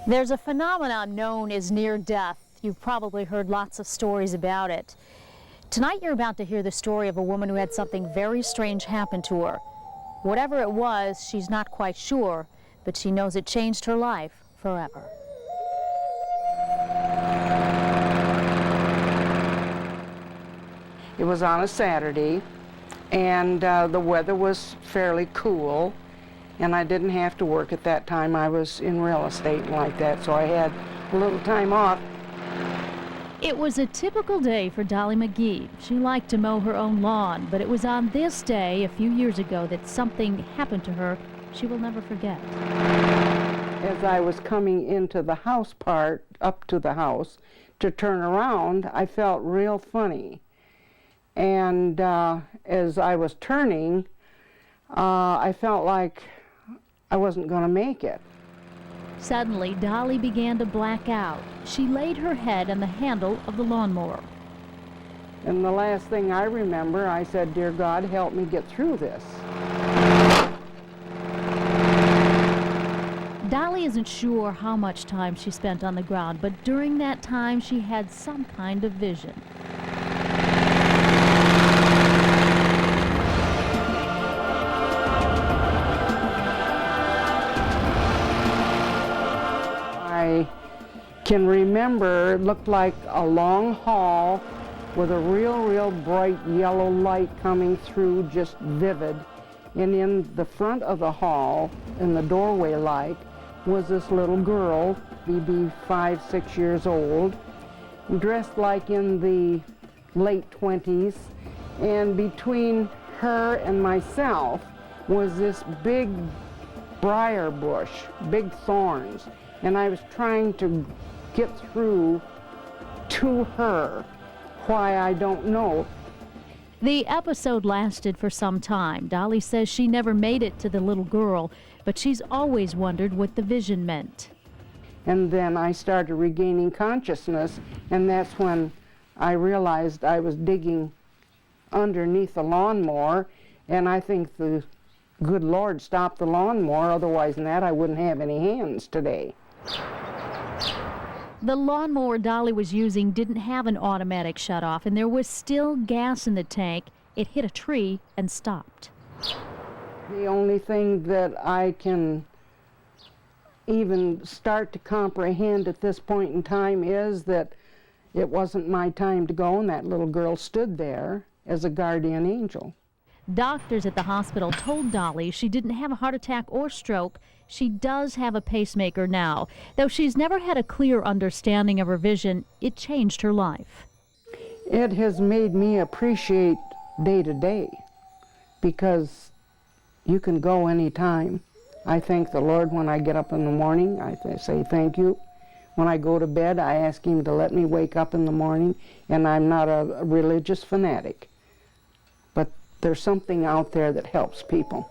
There's a phenomenon known as near death. You've probably heard lots of stories about it. Tonight you're about to hear the story of a woman who had something very strange happen to her. Whatever it was, she's not quite sure, but she knows it changed her life forever. It was on a Saturday, and the weather was fairly cool, and I didn't have to work at that time. I was in real estate and like that, so I had a little time off. It was a typical day for Dolly McGee. She liked to mow her own lawn, but it was on this day a few years ago that something happened to her she will never forget. As I was coming into the house part, up to the house, to turn around, I felt real funny. And as I was turning, I felt like I wasn't going to make it. Suddenly, Dolly began to black out. She laid her head on the handle of the lawnmower. And the last thing I remember, I said, "Dear God, help me get through this." Dolly isn't sure how much time she spent on the ground, but during that time she had some kind of vision. I can remember it looked like a long hall with a real bright yellow light coming through, just vivid. And in the front of the hall, in the doorway light, was this little girl, maybe 5, 6 years old, dressed like in the late 20s. And between her and myself was this big briar bush, big thorns. And I was trying to get through to her. Why, I don't know. The episode lasted for some time. Dolly says she never made it to the little girl, but she's always wondered what the vision meant. And then I started regaining consciousness, and that's when I realized I was digging underneath the lawnmower, and I think the good Lord stopped the lawnmower, otherwise than that I wouldn't have any hands today. The lawnmower Dolly was using didn't have an automatic shutoff, and there was still gas in the tank. It hit a tree and stopped. The only thing that I can even start to comprehend at this point in time is that it wasn't my time to go, and that little girl stood there as a guardian angel. Doctors at the hospital told Dolly she didn't have a heart attack or stroke. She does have a pacemaker now. Though she's never had a clear understanding of her vision, it changed her life. It has made me appreciate day to day, because you can go anytime. I thank the Lord when I get up in the morning. I say thank you. When I go to bed, I ask Him to let me wake up in the morning, and I'm not a religious fanatic. But there's something out there that helps people.